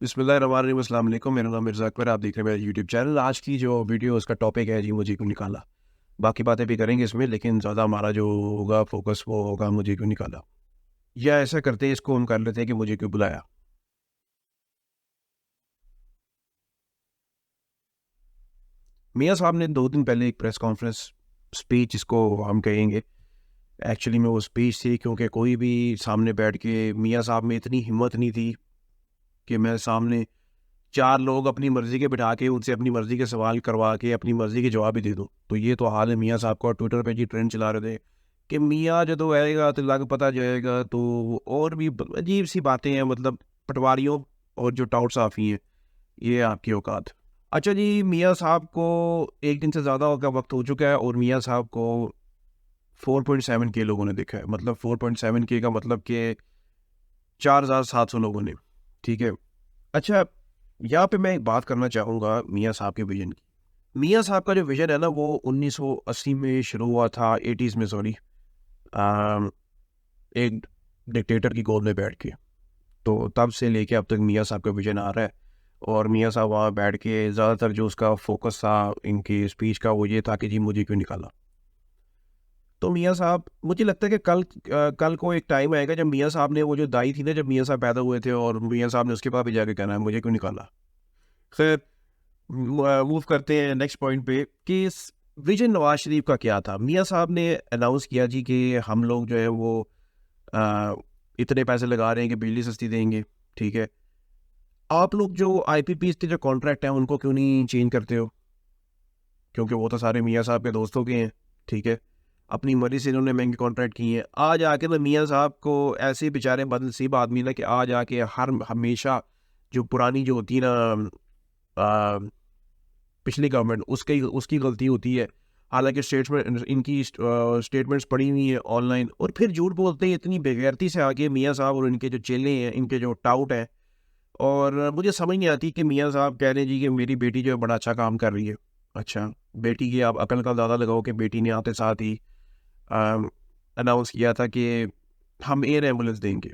बिस्मिल्लाहिर्रहमानिर्रहीम, अस्सलाम वालेकुम। मेरा नाम मिर्ज़ा अकबर, आप देख रहे हैं मेरा यूट्यूब चैनल। आज की जो वीडियो उसका टॉपिक है जी, मुझे क्यों निकाला। बाकी बातें भी करेंगे इसमें, लेकिन ज़्यादा हमारा जो होगा फोकस वो होगा मुझे क्यों निकाला। या ऐसा करते हैं, इसको हम कर लेते हैं कि मुझे क्यों बुलाया। मियाँ साहब ने 2 दिन पहले एक प्रेस कॉन्फ्रेंस स्पीच, इसको हम कहेंगे, एक्चुअली में वो स्पीच थी, क्योंकि कोई भी सामने बैठ के मियाँ साहब में इतनी हिम्मत नहीं थी कि मैं सामने 4 लोग अपनी मर्ज़ी के बिठा के उनसे अपनी मर्ज़ी के सवाल करवा के अपनी मर्ज़ी के जवाब भी दे दूँ। तो ये तो हाल है मियाँ साहब का। ट्विटर पे जी ट्रेंड चला रहे थे कि मियाँ जदों आएगा तो लग पता जाएगा। तो और भी अजीब-सी बातें हैं, मतलब पटवारियों और जो टाउट साफ़ी हैं, ये आपकी औकात। अच्छा जी, मियाँ साहब को 1 दिन से ज़्यादा का वक़्त हो चुका है और मियाँ साहब को 4.7 के लोगों ने देखा है। मतलब 4.7 के का मतलब कि 4700 लोगों ने, ठीक है? अच्छा, यहाँ पे मैं एक बात करना चाहूँगा मियाँ साहब के विज़न की। मियाँ साहब का जो विज़न है ना, वो 1980 में शुरू हुआ था, 80s में, सॉरी, अ, एक डिक्टेटर की गोद में बैठ के। तो तब से लेके अब तक मियाँ साहब का विज़न आ रहा है और मियाँ साहब वहाँ बैठ के ज़्यादातर जो उसका फ़ोकस था इनकी स्पीच का, वो ये था कि जी मुझे क्यों निकाला। तो मियाँ साहब, मुझे लगता है कि कल को एक टाइम आएगा जब मियाँ साहब ने वो जो दाई थी ना, जब मियाँ साहब पैदा हुए थे और मियाँ साहब ने उसके बाद भी जाके कहना है मुझे क्यों निकाला। खैर, मूव करते हैं नेक्स्ट पॉइंट पे कि विजन नवाज शरीफ का क्या था। मियाँ साहब ने अनाउंस किया जी कि हम लोग जो है वो अ, इतने पैसे लगा रहे हैं कि बिजली सस्ती देंगे, ठीक है। आप लोग जो आईपीपीज के जो कॉन्ट्रैक्ट हैं उनको क्यों नहीं चेंज करते हो, क्योंकि वो तो सारे मियाँ साहब के दोस्तों के हैं, ठीक है। अपनी मर्जी से इन्होंने महंगे कॉन्ट्रैक्ट किए हैं। आज आके ना मियाँ साहब को ऐसे बेचारे बदनसीब आदमी ना कि आज आके हर हमेशा जो पुरानी जो होती है ना, पिछली गवर्नमेंट, उसकी उसकी गलती होती है। हालाँकि स्टेटमेंट इनकी स्टेटमेंट्स पड़ी हुई हैं ऑनलाइन, और फिर झूठ बोलते हैं इतनी बेगैरती से आके मियाँ साहब और इनके जो चेले हैं, इनके जो टाउट हैं। और मुझे समझ नहीं आती कि मियाँ साहब कह रहे हैं जी कि मेरी बेटी जो है बड़ा अच्छा काम कर रही है। अच्छा, बेटी की आप अकल का अंदाज़ा लगाओ कि बेटी ने आते साथ ही अनाउंस किया था कि हम एयर एम्बुलेंस देंगे।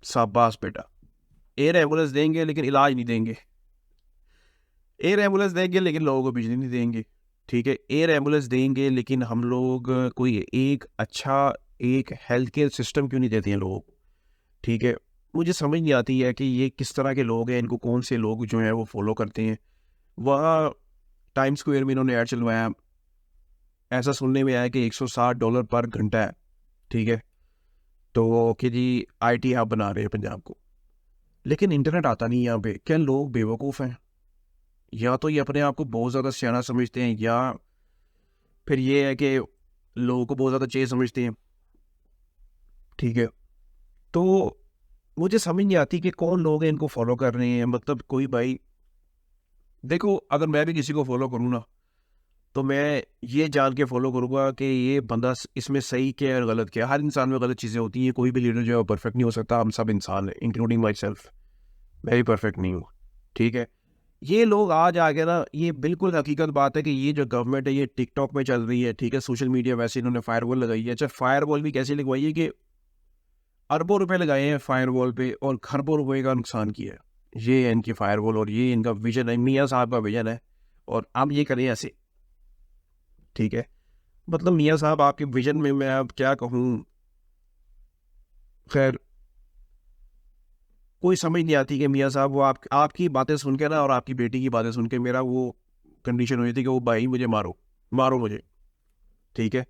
शाबाश बेटा! एयर एम्बुलेंस देंगे लेकिन इलाज नहीं देंगे। एयर एम्बुलेंस देंगे लेकिन लोगों को बिजली नहीं देंगे, ठीक है? एयर एम्बुलेंस देंगे लेकिन हम लोग कोई एक अच्छा एक हेल्थ केयर सिस्टम क्यों नहीं देते हैं लोगों को, ठीक है? मुझे समझ नहीं आती है कि ये किस तरह के लोग हैं, इनको कौन से लोग जो हैं वो फ़ॉलो करते हैं। वहाँ टाइम स्क्वायर में इन्होंने ऐड चलवाया, ऐसा सुनने में आया कि $160 पर घंटा है, ठीक है? तो कि जी आईटी हब बना रहे हैं पंजाब को। लेकिन इंटरनेट आता नहीं है यहाँ पे। क्या लोग बेवकूफ़ हैं? या तो ये अपने आप को बहुत ज़्यादा सयाना समझते हैं, या फिर ये है कि लोगों को बहुत ज़्यादा तेज़ समझते हैं, ठीक है? तो मुझे समझ नहीं आती कि कौन लोग हैं इनको फ़ॉलो कर रहे हैं। मतलब कोई भाई, देखो, अगर मैं भी किसी को फ़ॉलो करूँ ना, तो मैं ये जान के फ़ॉलो करूँगा कि ये बंदा इसमें सही क्या है और गलत क्या है। हर इंसान में गलत चीज़ें होती हैं, कोई भी लीडर जो है वो परफेक्ट नहीं हो सकता। हम सब इंसान हैं, इंक्लूडिंग माई सेल्फ। मैं भी परफेक्ट नहीं हूँ, ठीक है? ये लोग आज आ गए ना, ये बिल्कुल हकीकत बात है कि ये जो गवर्नमेंट है ये टिकटॉक में चल रही है, ठीक है? सोशल मीडिया वैसे इन्होंने फायरवॉल लगाई है। अच्छा, फायरवॉल भी कैसे लगवाई है कि अरबों रुपए लगाए हैं फायरवॉल पे और खरबों रुपए का नुकसान किया है। ये है इनकी फायरवॉल और ये इनका विजन है, मियाँ साहब का विजन है। और आप ये करें ऐसे, ठीक है? मतलब मियाँ साहब आपके विजन में मैं अब क्या कहूँ, खैर, कोई समझ नहीं आती कि मियाँ साहब वो आपकी बातें सुन के ना और आपकी बेटी की बातें सुन के मेरा वो कंडीशन हुई थी कि वो भाई मुझे मारो, मारो मुझे, ठीक है?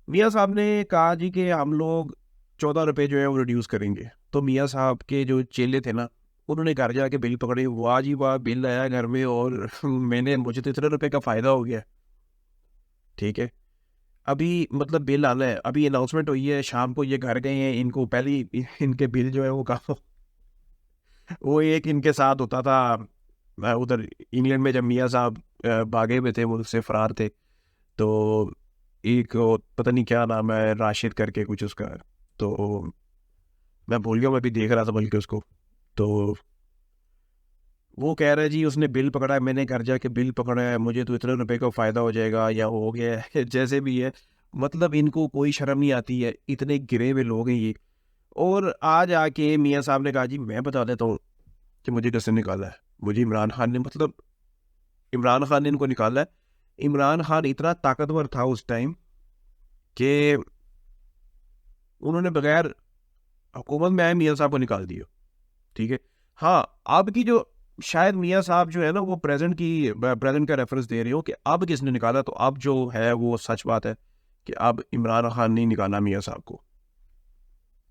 मियाँ साहब ने कहा जी कि हम लोग ₹14 जो है वो रिड्यूस करेंगे। तो मियाँ साहब के जो चेले थे ना, उन्होंने घर जाके बिल पकड़े। वाह जी वाह! बिल आया घर में और मुझे तो इतने रुपए का फ़ायदा हो गया, ठीक है? अभी मतलब बिल आना है, अभी अनाउंसमेंट हुई है, शाम को ये घर गए हैं, इनको पहले ही इनके बिल जो है वो कहा वो एक इनके साथ होता था उधर इंग्लैंड में, जब मियाँ साहब भागे हुए थे, वो उससे फरार थे। तो एक पता नहीं क्या नाम है, राशिद करके कुछ उसका। तो मैं भूल गया, मैं अभी देख रहा था बल्कि उसको। तो वो कह रहा है जी उसने बिल पकड़ा है, मैंने घर जाके बिल पकड़ा है, मुझे तो इतने रुपए का फ़ायदा हो जाएगा या हो गया है जैसे भी है। मतलब इनको कोई शर्म नहीं आती है, इतने गिरे हुए लोग हैं ये। और आज आके मियाँ साहब ने कहा जी मैं बता देता हूँ कि मुझे किसने निकाला है। मुझे इमरान खान ने, मतलब इमरान खान ने इनको निकाला है। इमरान खान इतना ताकतवर था उस टाइम कि उन्होंने बगैर हुकूमत में आए मियाँ साहब को निकाल दिया। ठीक है। हाँ, अब की जो शायद मियाँ साहब जो है ना वो प्रेजेंट का रेफरेंस दे रहे हो कि अब किसने निकाला, तो अब जो है वो सच बात है कि अब इमरान खान ने निकाला मियाँ साहब को।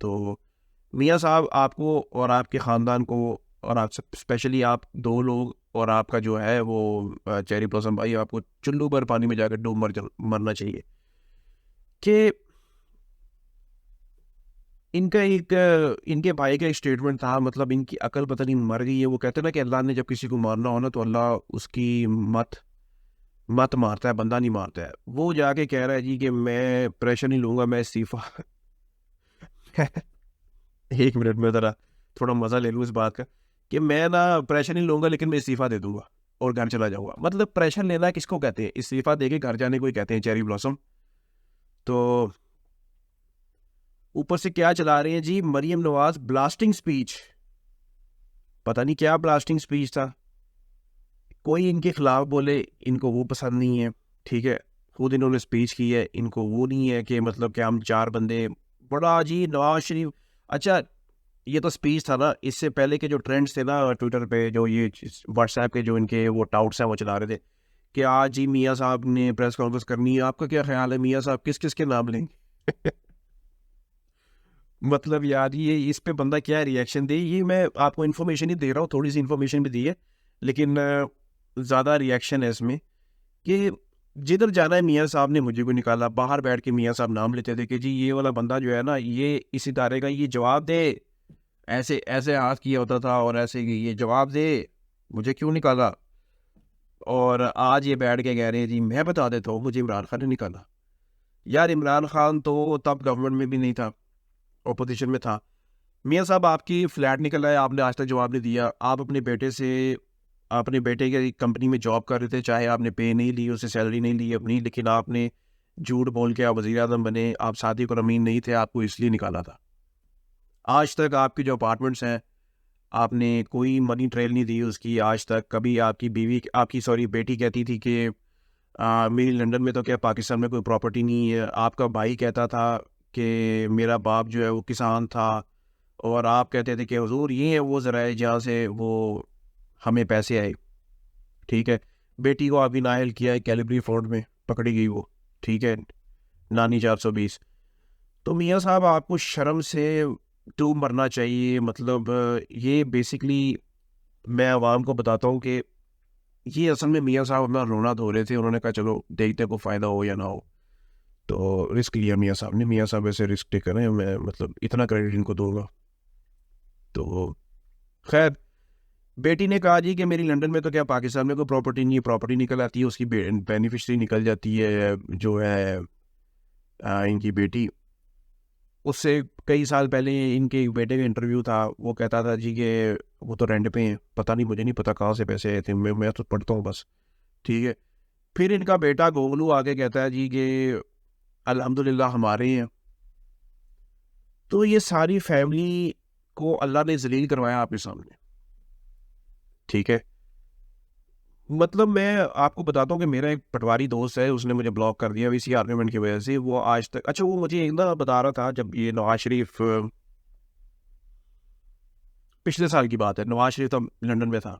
तो मियाँ साहब आपको और आपके ख़ानदान को, और आप स्पेशली आप दो लोग और आपका जो है वो चेरी ब्लॉसम भाई, आपको चुल्लू भर पानी में जाकर डूब मरना चाहिए कि इनका एक इनके भाई का एक स्टेटमेंट था, मतलब इनकी अकल पता नहीं मर गई है। वो कहते हैं ना कि अल्लाह ने जब किसी को मारना हो ना तो अल्लाह उसकी मत मत मारता है, बंदा नहीं मारता है। वो जाके कह रहा है जी कि मैं प्रेशर नहीं लूँगा, मैं इस्तीफ़ा एक मिनट में ज़रा थोड़ा मज़ा ले लूँ इस बात का कि मैं ना प्रेशर नहीं लूँगा लेकिन मैं इस्तीफ़ा दे दूँगा और घर चला जाऊँगा। मतलब प्रेशर लेना किसको कहते हैं? इस्तीफ़ा दे के घर जाने को ही कहते हैं चेरी ब्लॉसम। तो ऊपर से क्या चला रहे हैं जी, मरियम नवाज ब्लास्टिंग स्पीच। पता नहीं क्या ब्लास्टिंग स्पीच था। कोई इनके खिलाफ बोले, इनको वो पसंद नहीं है। ठीक है, खुद इन्होंने स्पीच की है, इनको वो नहीं है कि मतलब कि हम चार बंदे बड़ा जी नवाज शरीफ। अच्छा, ये तो स्पीच था ना, इससे पहले के जो ट्रेंड्स थे ना ट्विटर पे, जो ये व्हाट्सएप के जो इनके वो टाउट्स हैं वो चला रहे थे कि आज जी मियाँ साहब ने प्रेस कॉन्फ्रेंस करनी है, आपका क्या ख्याल है मियाँ साहब किस किस के नाम लेंगे? मतलब यार ये इस पे बंदा क्या रिएक्शन दे। ये मैं आपको इन्फॉर्मेशन ही दे रहा हूँ, थोड़ी सी इन्फॉर्मेशन भी दी है, लेकिन ज़्यादा रिएक्शन है इसमें कि जिधर जाना है मियाँ साहब ने मुझे को निकाला। बाहर बैठ के मियाँ साहब नाम लेते थे कि जी ये वाला बंदा जो है ना ये इस इदारे का, ये जवाब दे। ऐसे ऐसे हाथ किया होता था और ऐसे कि ये जवाब दे, मुझे क्यों निकाला। और आज ये बैठ के कह रहे हैं जी मैं बता देता हूँ मुझे इमरान खान ने निकाला। यार इमरान खान तो तब गवर्नमेंट में भी नहीं था, अपोजिशन में था। मियाँ साहब आपकी फ्लैट निकल आया, आपने आज तक जवाब नहीं दिया। आप अपने बेटे से, अपने बेटे की कंपनी में जॉब कर रहे थे, चाहे आपने पे नहीं ली, उससे सैलरी नहीं ली अपनी, लेकिन आपने झूठ बोल के आप वज़ीर आज़म बने। आप सादिक और अमीन नहीं थे, आपको इसलिए निकाला था। आज तक आपके जो अपार्टमेंट्स हैं आपने कोई मनी ट्रेल नहीं दी उसकी आज तक। कभी आपकी बीवी, आपकी सॉरी बेटी कहती थी कि मेरी लंदन में तो क्या पाकिस्तान में कोई प्रॉपर्टी नहीं है। आपका भाई कहता था कि मेरा बाप जो है वो किसान था, और आप कहते थे कि हुजूर ये है वो ज़राए जहाँ से वो हमें पैसे आए। ठीक है, बेटी को अभी नायल किया है कैलिब्री फोर्ट में, पकड़ी गई वो। ठीक है, नानी 420। तो मियाँ साहब आपको शर्म से डूब मरना चाहिए। मतलब ये बेसिकली मैं आवाम को बताता हूँ कि ये असल में मियाँ साहब अपना रोना धो रहे थे। उन्होंने कहा चलो देखते को फ़ायदा हो या ना हो, तो रिस्क लिया मियाँ साहब ने। मियाँ साहब ऐसे रिस्क टेकर हैं, मैं मतलब इतना क्रेडिट इनको दूंगा। तो खैर, बेटी ने कहा जी कि मेरी लंदन में तो क्या पाकिस्तान में कोई प्रॉपर्टी नहीं है, प्रॉपर्टी निकल आती है उसकी बेनिफिशरी निकल जाती है जो है इनकी बेटी। उससे कई साल पहले इनके एक बेटे का इंटरव्यू था, वो कहता था जी कि वो तो रेंट पे हैं, पता नहीं, मुझे नहीं पता कहाँ से पैसे आए थे, मैं तो पढ़ता हूँ बस। ठीक है, फिर इनका बेटा गोगलू आके कहता है जी कि अल्हम्दुलिल्लाह हमारे हैं। तो ये सारी फैमिली को अल्लाह ने जलील करवाया आपके सामने। ठीक है, मतलब मैं आपको बताता हूँ कि मेरा एक पटवारी दोस्त है, उसने मुझे ब्लॉक कर दिया इसी आर्गूमेंट की वजह से। वो आज तक, अच्छा वो मुझे एक ना बता रहा था, जब ये नवाज शरीफ, पिछले साल की बात है, नवाज शरीफ तो लंदन में था।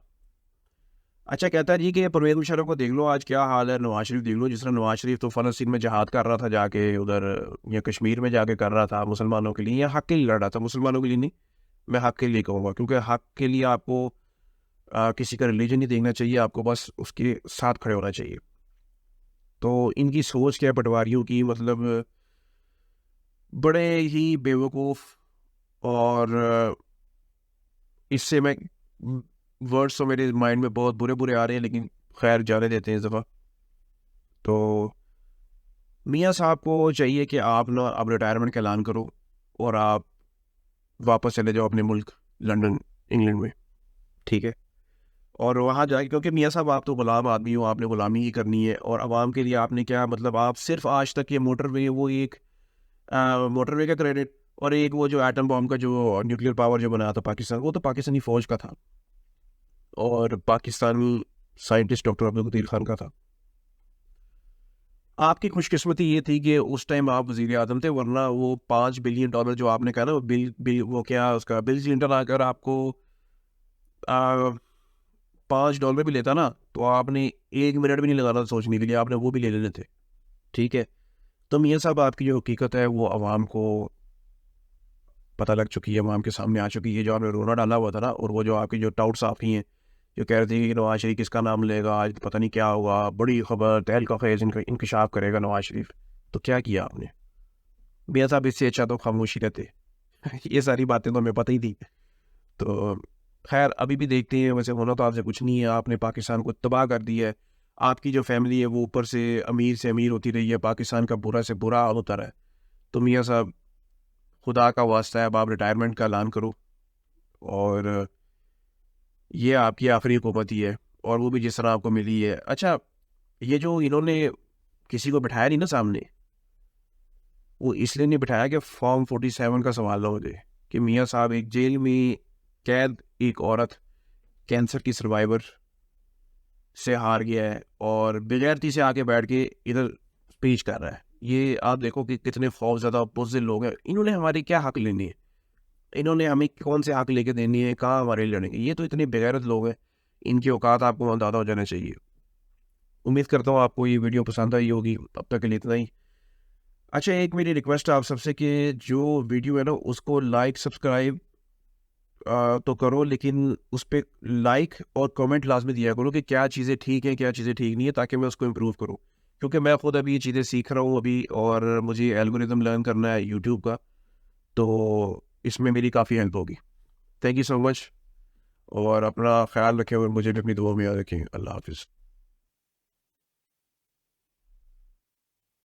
अच्छा, कहता है जी कि परवेज मुशर्रफ को देख लो आज क्या हाल है, नवाज शरीफ देख लो। जिस तरह नवाज शरीफ तो फ़लस्तीन में जहाद कर रहा था जाके उधर, या कश्मीर में जाके कर रहा था मुसलमानों के लिए, या हक़ के लिए लड़ रहा था, मुसलमानों के लिए नहीं, मैं हक़ के लिए कहूँगा, क्योंकि हक़ के लिए आपको किसी का रिलीजन नहीं देखना चाहिए, आपको बस उसके साथ खड़े होना चाहिए। तो इनकी सोच क्या है पटवारियों की, मतलब बड़े ही बेवकूफ़। और इससे मैं, वर्ड्स तो मेरे माइंड में बहुत बुरे बुरे आ रहे हैं, लेकिन खैर जाने देते हैं इस दफ़ा। तो मियाँ साहब को चाहिए कि आप ना अब रिटायरमेंट का ऐलान करो और आप वापस चले जाओ अपने मुल्क लंदन, इंग्लैंड में। ठीक है, और वहाँ जाके, क्योंकि मियाँ साहब आप तो गुलाम आदमी हो, आपने गुलामी ही करनी है, और आवाम के लिए आपने क्या, मतलब आप सिर्फ आज तक ये मोटरवे, वो एक मोटरवे का क्रेडिट, और एक वो जो एटम बॉम्ब का जो न्यूक्लियर पावर जो बनाया था पाकिस्तान, वो तो पाकिस्तानी फ़ौज का था और पाकिस्तानी साइंटिस्ट डॉक्टर अब्दुल कदीर खान का था। आपकी खुशकिस्मती ये थी कि उस टाइम आप वज़ीर आज़म थे, वरना वो $5 बिलियन जो आपने कहा ना, वो बिल क्या उसका बिल क्लिंटन अगर आपको $5 भी लेता ना, तो आपने 1 मिनट भी नहीं लगाना सोचने के लिए, आपने वो भी ले लेने थे। ठीक है, तो मियाँ साहब आपकी जो हकीकत है वो आवाम को पता लग चुकी है, आवाम के सामने आ चुकी है। जो आपने रोना डाला हुआ था ना, और वो जो आपकी जो टाउट साफ़ी हैं जो कह रहे थे कि नवाज शरीफ किसका नाम लेगा, आज पता नहीं क्या होगा, बड़ी खबर, तहलका खेज इंकशाफ करेगा नवाज शरीफ, तो क्या किया आपने? मियाँ साहब इससे अच्छा तो खामोशी रहते। ये सारी बातें तो हमें पता ही थी। तो खैर अभी भी देखते हैं, वैसे होना तो आपसे कुछ नहीं है, आपने पाकिस्तान को तबाह कर दिया है। आपकी जो फैमिली है वो ऊपर से अमीर होती रही है, पाकिस्तान का बुरा से बुरा हाल होता रहा है। तो मियाँ साहब, खुदा का वास्ता है, अब आप रिटायरमेंट का ऐलान करो, और ये आपकी आखिरी हुकूमत ही है, और वो भी जिस तरह आपको मिली है। अच्छा, ये जो इन्होंने किसी को बिठाया नहीं ना सामने, वो इसलिए नहीं बिठाया कि फॉर्म 47 का सवाल ना हो जाए कि मियाँ साहब एक जेल में कैद एक औरत, कैंसर की सर्वाइवर से हार गया है और बेगैरती से आके बैठ के इधर स्पीच कर रहा है। ये आप देखो कि कितने खौफज़दा बुज़दिल लोग हैं। इन्होंने हमारे क्या हक लेने हैं? इन्होंने हमें कौन से हक लेके देनी है? कहाँ हमारे लिए लड़ेंगे? ये तो इतने बेगैरत लोग हैं, इनकी औकात आपको अंदाज़ा हो जाना चाहिए। उम्मीद करता हूँ आपको ये वीडियो पसंद आई होगी। अब तक के लिए इतना ही। अच्छा, एक मेरी रिक्वेस्ट है आप सबसे कि जो वीडियो है ना उसको लाइक सब्सक्राइब तो करो, लेकिन उस पे लाइक और कमेंट लाज़मी दिया करो कि क्या चीज़ें ठीक हैं, क्या चीज़ें ठीक नहीं है, ताकि मैं उसको इम्प्रूव करूँ। क्योंकि मैं खुद अभी ये चीज़ें सीख रहा हूँ अभी, और मुझे एल्गोरिदम लर्न करना है यूट्यूब का, तो इसमें मेरी काफ़ी हेल्प होगी। थैंक यू सो मच, और अपना ख्याल रखें और मुझे भी अपनी दुआ में याद रखें। अल्लाह हाफ़िज़।